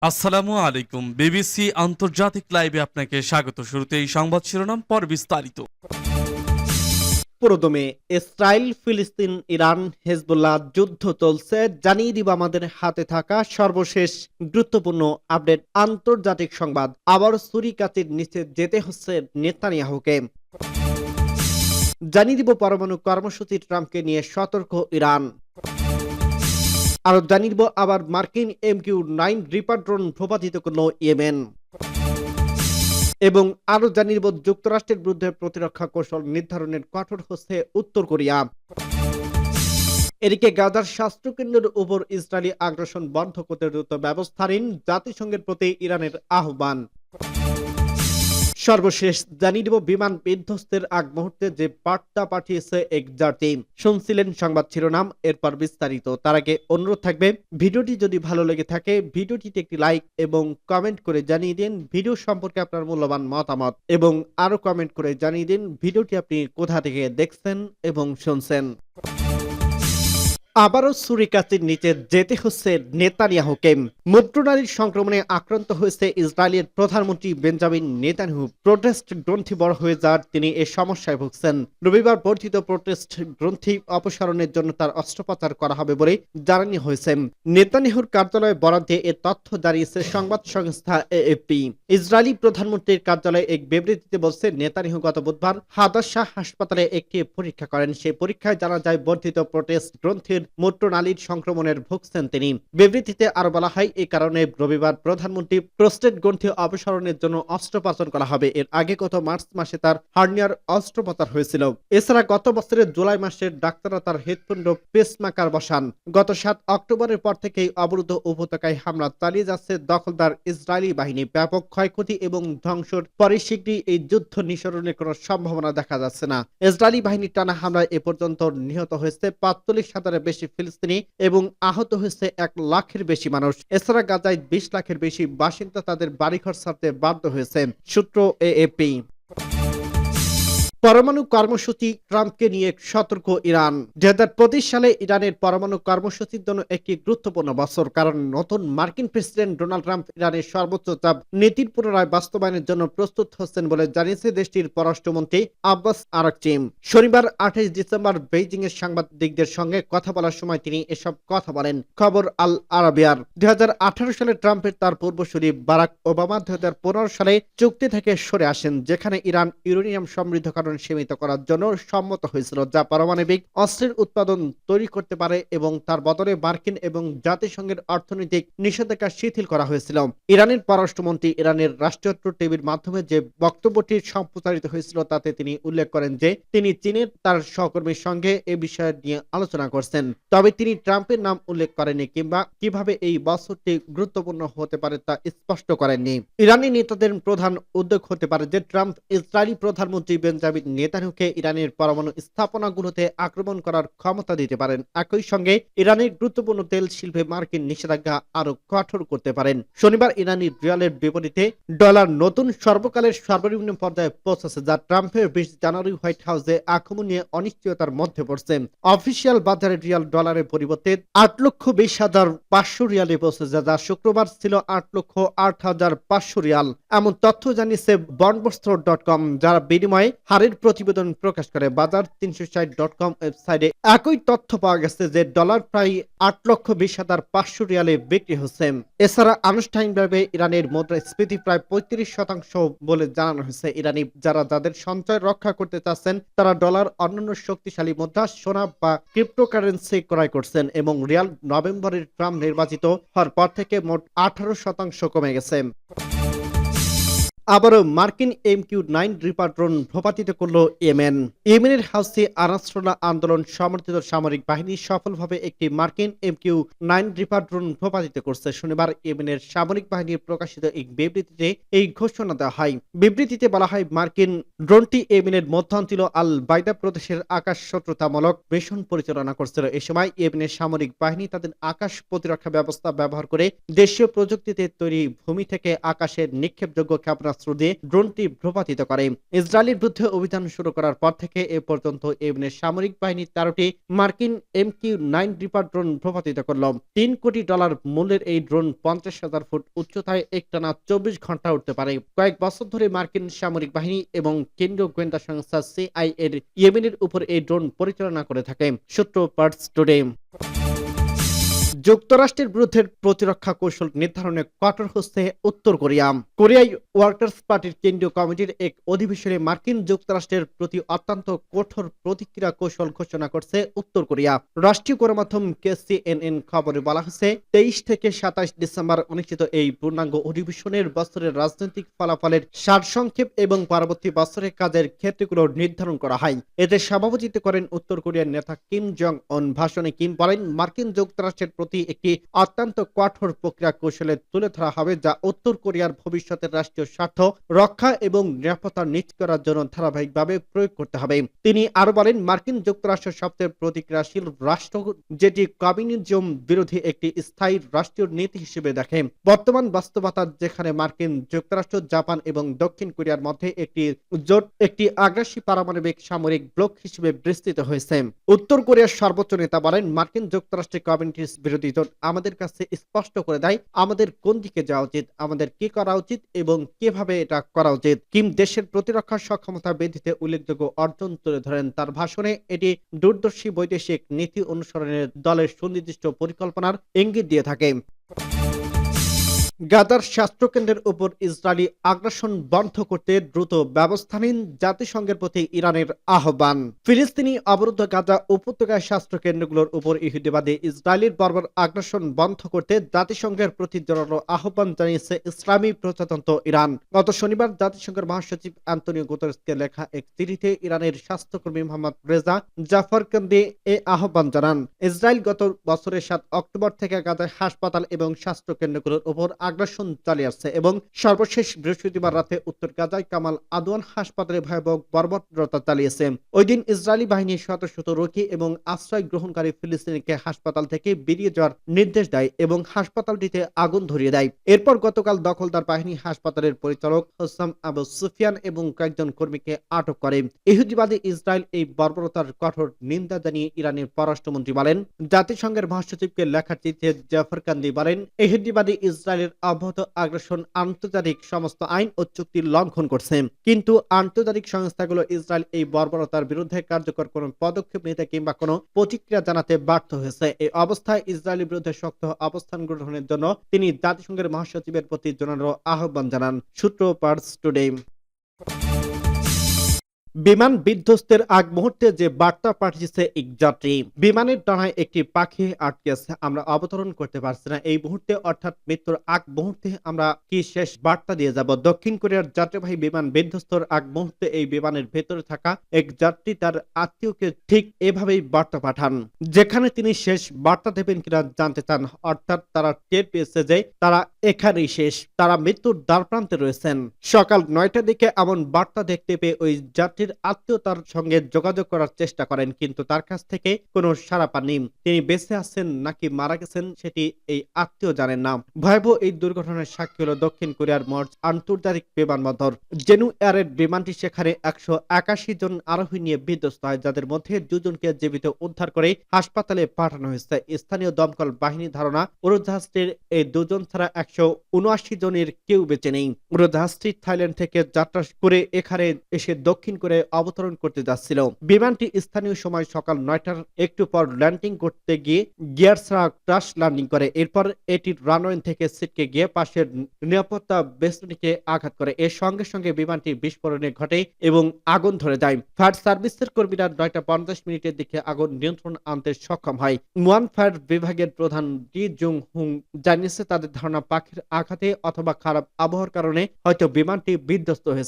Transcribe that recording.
আসসালামু আলাইকুম। বিবিসি আন্তর্জাতিক লাইভে আপনাকে স্বাগত। শুরুতেই সংবাদ শিরোনাম, পর বিস্তারিত। পুরোদমে ইসরায়েল, ফিলিস্তিন, ইরান, হেজবুল্লাহ যুদ্ধ চলছে। জানিয়ে দিব আমাদের হাতে থাকা সর্বশেষ গুরুত্বপূর্ণ আপডেট। আন্তর্জাতিক সংবাদ, আবার ছুরিকাচির নিচে যেতে হচ্ছে নেতানিয়াহুকে। জানিয়ে দিব পরমাণু কর্মসূচি ট্রাম্পকে নিয়ে সতর্ক ইরান। আরো জানিয়ে দিব আবার মার্কিন MQ-9 রিপার ড্রোন ভূপাতিত করল ইয়েমেন। এবং আরো জানিয়ে দিব যুক্তরাষ্ট্রের বিরুদ্ধে প্রতিরক্ষা কৌশল নির্ধারণের কঠোর হচ্ছে উত্তর কোরিয়া। এদিকে গাজার স্বাস্থ্যকেন্দ্রের উপর ইসরায়েলি আগ্রাসন বন্ধ করতে দ্রুত ব্যবস্থা নিন, জাতিসংঘের প্রতি ইরানের আহ্বান। সর্বশেষ জানিয়ে দিব বিমান বিধ্বস্তের আগ মুহূর্তে যে বার্তা পাঠিয়েছে এক যাত্রী। শুনছিলেন সংবাদ শিরোনাম, এরপর বিস্তারিত। তার আগে অনুরোধ থাকবে, ভিডিওটি যদি ভালো লেগে থাকে ভিডিওটিতে একটি লাইক এবং কমেন্ট করে জানিয়ে দিন ভিডিও সম্পর্কে আপনার মূল্যবান মতামত, এবং আরো কমেন্ট করে জানিয়ে দিন ভিডিওটি আপনি কোথা থেকে দেখছেন এবং শুনছেন। আবারও ছুরিকাচির নিচে যেতে হচ্ছে নেতানিয়াহুকে। মূত্রনালীর সংক্রমণে আক্রান্ত হয়েছে ইসরায়েলের প্রধানমন্ত্রী বেঞ্জামিন নেতানিয়াহু। প্রোটেস্ট গ্রন্থি বড় হয়ে যাওয়ার তিনি এ সমস্যায় ভুগছেন। রবিবার বর্ধিত প্রোটেস্ট গ্রন্থি অপসারণের জন্য তার অস্ত্রোপচার করা হবে বলে জানানো হয়েছে। নেতানিয়াহুর কার্যালয়ে বরাদ্দে এ তথ্য জানিয়েছে সংবাদ সংস্থা AFP। ইসরায়েলি প্রধানমন্ত্রীর কার্যালয়ে এক বিবৃতিতে বলছে, নেতানিয়াহু গত বুধবার হাদাসা হাসপাতালে একটি পরীক্ষা করেন। সেই পরীক্ষায় জানা যায় বর্ধিত প্রোটেস্ট গ্রন্থির মূত্রনালীর সংক্রমণের ভুগছেন তিনি। বিবৃতিতে আরো বলা হয়, এই কারণে রবিবার প্রধানমন্ত্রী প্রোস্টেট গ্রন্থি অপসারণের জন্য অস্ত্রোপচার করা হবে। এর আগে গত মার্চ মাসে তার হার্নিয়ার অস্ত্রোপচার হয়েছিল। এছাড়া গত বছরের জুলাই মাসে ডাক্তাররা তার হৃৎপিণ্ড পেসমেকার বসান। গত 7 অক্টোবরের পর থেকেই অবরুদ্ধ উপত্যকায় হামলা চালিয়ে যাচ্ছে দখলদার ইসরায়েলি বাহিনী। ব্যাপক ক্ষয়ক্ষতি এবং ধ্বংসর পরে শীঘ্রই এই যুদ্ধ নিঃসরণের কোনো সম্ভাবনা দেখা যাচ্ছে না। ইসরায়েলি বাহিনীর টানা হামলায় এ পর্যন্ত নিহত হয়েছে 45,000-এর বেশি ফিলিস্তিনি এবং আহত হয়েছে 1 লাখের বেশি মানুষ। এছাড়া গাজায় 20 লাখের বেশি বাসিন্দা তাদের বাড়িঘর ছাড়তে বাধ্য হয়েছে। সূত্র AFP। পরমাণু কর্মসূচি ট্রাম্পকে নিয়ে সতর্ক ইরান। 2025 সালে ইরানের পরমাণু কর্মসূচির জন্য একটি গুরুত্বপূর্ণ বছর, কারণ নতুন মার্কিন প্রেসিডেন্ট ডোনাল্ড ট্রাম্প ইরানের সর্বোচ্চ চাপ নীতির পুনরায় বাস্তবায়নের জন্য প্রস্তুত হচ্ছেন বলে জানিয়েছে দেশটির পররাষ্ট্রমন্ত্রী আব্বাস আরাকচি। শনিবার 28 ডিসেম্বর বেইজিং এর সাংবাদিকদের সঙ্গে কথা বলার সময় তিনি এসব কথা বলেন। খবর আল আরাবিয়ার। 2018 সালে ট্রাম্পের তার পূর্বসূরি বারাক ওবামা 2015 সালে চুক্তি থেকে সরে আসেন, যেখানে ইরান ইউরেনিয়াম সমৃদ্ধ সীমিত করার জন্য সম্মত হয়েছিল, যা পারমাণবিক অস্ত্রের উৎপাদন তৈরি করতে পারে, এবং তার বদলে মার্কিন এবং জাতিসংঘের অর্থনৈতিক নিষেধাজ্ঞা শিথিল করা হয়েছিল। ইরানের পররাষ্ট্রমন্ত্রী ইরানের রাষ্ট্রীয় টিভির মাধ্যমে যে বক্তব্যটি সম্প্রচারিত হয়েছিল তাতে তিনি উল্লেখ করেন যে তিনি চীনের তার সহকর্মীর সঙ্গে এ বিষয় নিয়ে আলোচনা করছেন। তবে তিনি ট্রাম্পের নাম উল্লেখ করেননি কিংবা কিভাবে এই বছরটি গুরুত্বপূর্ণ হতে পারে তা স্পষ্ট করেননি। ইরানি নেতাদের প্রধান উদ্যোগ হতে পারে যে ট্রাম্প ইসরায়েলি প্রধানমন্ত্রী বেঞ্জামিন নেতানিয়াহুকে ইরানের পরমাণু স্থাপনাগুলোতে আক্রমণ করার ক্ষমতা দিতে পারেন। একই সঙ্গে ইরানের গুরুত্বপূর্ণ তেল শিল্পে মার্কিন নিষেধাজ্ঞা আরো কঠোর করতে পারেন। শনিবার ইরানি রিয়ালের বিপরীতে ডলার নতুন সর্বকালের সর্বনিম্ন পর্যায়ে পৌঁছেছে, যা ট্রাম্পের 20 জানুয়ারি হোয়াইট হাউসে আক্রমণ নিয়ে অনিশ্চয়তার মধ্যে পড়ছে। অফিসিয়াল বাজারে রিয়াল ডলারের পরিবর্তে 8,20,500 রিয়ালে পৌঁছেছে, যা শুক্রবার ছিল 8,08,500 রিয়াল। এমন তথ্য জানিয়েছে বন্ডবস্ত্র.com, যারা বিনিময়ে হারের প্রতিবেদন প্রকাশ করে। বাজার 360.com ওয়েবসাইটে একই তথ্য পাওয়া গেছে যে ডলার প্রায় 8,20,500 রিয়ালে বিক্রি হচ্ছে। এছাড়া আনুষ্ঠানিকভাবে ইরানের মুদ্রাস্ফীতি প্রায় 35% বলে জানানো হয়েছে। ইরানি যাদের সঞ্চয় রক্ষা করতে চাচ্ছেন তারা ডলার, অন্যান্য শক্তিশালী মুদ্রা, সোনা বা ক্রিপ্টোকারেন্সি ক্রয় করছেন, এবং রিয়াল নভেম্বরের ট্রাম্প নির্বাচিত হওয়ার পর থেকে মোট 18% কমে গেছে। আবারও মার্কিন MQ-9 রিপার ড্রোন ভূপাতিত করল ইয়েমেন। ইয়েমেনের হাউথি আনসারুল্লাহ আন্দোলন সমর্থিত সামরিক বাহিনী সফলভাবে একটি মার্কিন MQ-9 রিপার ড্রোন ভূপাতিত করছে। শনিবার ইয়েমেনের সামরিক বাহিনীর প্রকাশিত এক বিবৃতিতে এই ঘোষণা দেওয়া হয়। বিবৃতিতে বলা হয়, মার্কিন ড্রোনটি ইয়েমেনের মধ্যাঞ্চল আল বাইদা প্রদেশের আকাশ শত্রুতামূলক মিশন পরিচালনা করছিল। এ সময় ইয়েমেনের সামরিক বাহিনী তাদের আকাশ প্রতিরক্ষা ব্যবস্থা ব্যবহার করে দেশীয় প্রযুক্তিতে তৈরি ভূমি থেকে আকাশের নিক্ষেপযোগ্য ক্ষেপণাস্ত্র ক্ষেপণাস্ত্র দিয়ে ড্রোনটি ভূপাতিত করে। ইসরায়েলের বিরুদ্ধে অভিযান শুরু করার পর থেকে এ পর্যন্ত ইয়েমেনের সামরিক বাহিনী 13টি মার্কিন MQ-9 রিপার ড্রোন ভূপাতিত করল। $3 কোটি মূল্যের এই ড্রোন 50,000 ফুট উচ্চতায় একটানা 24 ঘন্টা উঠতে পারে। কয়েক বছর ধরে মার্কিন সামরিক বাহিনী এবং কেন্দ্রীয় গোয়েন্দা সংস্থা CIA এর ইয়েমেনের উপর এই ড্রোন পরিচালনা করে থাকে। সূত্র পার্স টুডে। যুক্তরাষ্ট্রের বিরুদ্ধে প্রতিরক্ষা কৌশল নির্ধারণে কঠোর হচ্ছে উত্তর কোরিয়া। কোরিয়ায় ওয়ার্কার্স পার্টির কেন্দ্রীয় কমিটির এক অধিবেশনে মার্কিন যুক্তরাষ্ট্রের প্রতি অত্যন্ত কঠোর প্রতিক্রিয়া কৌশল ঘোষণা করছে উত্তর কোরিয়া। রাষ্ট্রীয় গণমাধ্যম KCNN খবরে বলা হয়েছে 23 থেকে 27 ডিসেম্বর অনুষ্ঠিত এই পূর্ণাঙ্গ অধিবেশনের বছরের রাজনৈতিক ফলাফলের সারসংক্ষেপ এবং পরবর্তী বছরের কাজের ক্ষেত্রগুলো নির্ধারণ করা হয়। এতে সভাপতিত্ব করেন উত্তর কোরিয়ার নেতা কিম জং উন। ভাষণে কিম বলেন, মার্কিন যুক্তরাষ্ট্রের প্রতি একটি অত্যন্ত কঠোর প্রক্রিয়া কৌশলে তুলে ধরা হবে যা উত্তর কোরিয়ার ভবিষ্যতের রাষ্ট্রীয় স্বার্থ রক্ষা এবং নিরাপত্তা নিশ্চিত করার জন্য ধারাবাহিকভাবে প্রয়োগ করতে হবে। তিনি আরো বলেন, মার্কিন যুক্তরাষ্ট্র সবচেয়ে প্রতিক্রিয়াশীল রাষ্ট্র যেটি কমিউনিজম বিরোধী একটি স্থায়ী রাষ্ট্রীয় নীতি হিসেবে দেখে। বর্তমান বাস্তবতা যেখানে মার্কিন যুক্তরাষ্ট্র, জাপান এবং দক্ষিণ কোরিয়ার মধ্যে একটি আগ্রাসী পারমাণবিক সামরিক ব্লক হিসেবে বিস্তৃত হয়েছে। উত্তর কোরিয়ার সর্বোচ্চ নেতা বলেন, মার্কিন যুক্তরাষ্ট্রের কমিউনিস্ট বিরোধী জোট আমাদের কাছে স্পষ্ট করে দেয় আমাদের কোন দিকে যাওয়া উচিত, আমাদের কি করা উচিত এবং কিভাবে এটা করা উচিত। কিম দেশের প্রতিরক্ষা সক্ষমতা বৃদ্ধিতে উল্লেখযোগ্য অর্জন তুলে ধরেন। তার ভাষণে এটি দূরদর্শী বৈদেশিক নীতি অনুসরণের দলের সুনির্দিষ্ট পরিকল্পনার ইঙ্গিত দিয়ে থাকে। গাজার স্বাস্থ্যকেন্দ্রের উপর ইসরায়েলি আগ্রাসন বন্ধ করতে দ্রুত ব্যবস্থা নিন, জাতিসংঘের প্রতি ইরানের আহ্বান। ফিলিস্তিনি অবরুদ্ধ গাজা উপত্যকায় স্বাস্থ্যকেন্দ্রগুলোর উপর ইহুদিবাদী ইসরায়েলের বর্বর আগ্রাসন বন্ধ করতে জাতিসংঘের প্রতি জোরালো আহ্বান জানিয়েছে ইসলামী প্রজাতন্ত্র ইরান। গত শনিবার জাতিসংঘের মহাসচিব অ্যান্টনিও গুতেরেসকে লেখা এক চিঠিতে ইরানের স্বাস্থ্যকর্মী মোহাম্মদ রেজা জাফরকান্দি এ আহ্বান জানান। ইসরায়েল গত বছরের 7 অক্টোবর থেকে গাজায় হাসপাতাল এবং স্বাস্থ্যকেন্দ্রগুলোর উপর আগ্রাসন চালিয়ে আসছে এবং সর্বশেষ বৃহস্পতিবার রাতে উত্তর গাজায় কামাল আদওয়ান হাসপাতালে ভয়াবহ বর্বরতা চালিয়েছে। ওই দিন ইসরায়েলি বাহিনী শত শত রোগী এবং আশ্রয় গ্রহণকারী ফিলিস্তিনিকে হাসপাতাল থেকে বেরিয়ে যাওয়ার নির্দেশ দেয় এবং হাসপাতালটিতে আগুন ধরিয়ে দেয়। এরপর গতকাল দখলদার বাহিনী হাসপাতালের পরিচালক হোসাম আবু সুফিয়ান এবং কয়েকজন কর্মীকে আটক করে। ইহুদিবাদী ইসরায়েল এই বর্বরতার কঠোর নিন্দা জানিয়ে ইরানের পররাষ্ট্রমন্ত্রী বলেন, জাতিসংঘের মহাসচিবকে লেখা চিঠিতে জাফরকান্দি বলেন, ইহুদিবাদী ইসরায়েলের অব্যাহত আগ্রাসন আন্তর্জাতিক সমস্ত আইন ও চুক্তির লঙ্ঘন করছে, কিন্তু আন্তর্জাতিক সংস্থাগুলো ইসরায়েল এই বর্বরতার বিরুদ্ধে কার্যকর কোনো পদক্ষেপ নিতে কিংবা কোনো প্রতিক্রিয়া জানাতে ব্যর্থ হয়েছে। এই অবস্থায় ইসরায়েলের বিরুদ্ধে শক্ত অবস্থান গ্রহণের জন্য তিনি জাতিসংঘের মহাসচিবের প্রতি জোরালো আহ্বান জানান। সূত্র পার্স টুডে। বিমান বিধ্বস্তের আগ মুহূর্তে যে বার্তা পাঠিয়েছে এক যাত্রী, বিমানের ডানায় একটি পাখি আটকে আছে, আমরা অবতরণ করতে পারছি না। এই মুহূর্তে অর্থাৎ মৃত্যুর আগ মুহূর্তে আমরা কি শেষ বার্তা দিয়ে যাব। দক্ষিণ কোরিয়ার যাত্রীবাহী বিমান বিধ্বস্তর আগ মুহূর্তে এই বিমানের ভেতরে থাকা এক যাত্রী তার আত্মীয়কে ঠিক এভাবেই বার্তা পাঠান, যেখানে তিনি শেষ বার্তা দেবেন কিনা জানতে চান। অর্থাৎ তারা টের পেয়েছে যে তারা এখানেই শেষ, তারা মৃত্যুর দ্বারপ্রান্তে রয়েছেন। সকাল 9টার দিকে এমন বার্তা দেখতে পেয়ে ওই যাত্রীর আত্মীয় তার সঙ্গে যোগাযোগ করার চেষ্টা করেন, কিন্তু তার কাছ থেকে কোনো সাড়া পাননি। তিনি বেঁচে আছেন নাকি মারা গেছেন সেটি এই আত্মীয় জানেন না। ভয়াবহ এই দুর্ঘটনার সাক্ষী হলো দক্ষিণ কোরিয়ার মর্জ আন্তর্জাতিক বিমানবন্দর। জেনু এয়ারের বিমানটি সেখানে 181 জন আরোহী নিয়ে বিধ্বস্ত হয়, যাদের মধ্যে 2 জনকে জীবিত উদ্ধার করে হাসপাতালে পাঠানো হয়েছে। স্থানীয় দমকল বাহিনীর ধারণা উড়োজাহাজটির এই 2 জন ছাড়া 179 জনের কেউ বেঁচে নেই। উড়োজাহাজটি থাইল্যান্ড থেকে যাত্রা করে এখানে এসে দক্ষিণ কোরিয়ায় অবতরণ করতে যাচ্ছিল। বিমানটি স্থানীয় সময় সকাল 9টার একটু পর ল্যান্ডিং করতে গিয়ে গিয়ার ছাড়া ক্রাশ ল্যান্ডিং করে। এরপর এটি রানওয়ে থেকে ছিটকে গিয়ে পাশের নিরাপত্তা বেষ্টনীকে আঘাত করে। এর সঙ্গে সঙ্গে বিমানটি বিস্ফোরণে ঘটে এবং আগুন ধরে যায়। ফায়ার সার্ভিসের কর্মীরা 9:50 দিকে আগুন নিয়ন্ত্রণ আনতে সক্ষম হয়। মুয়ান ফায়ার বিভাগের প্রধান রি জুং হুং জানিয়েছে, তাদের ধারণা পাখির আঘাতে অথবা খারাপ আবহাওয়ার কারণে হয়তো বিমানটি বিধ্বস্ত হয়েছে।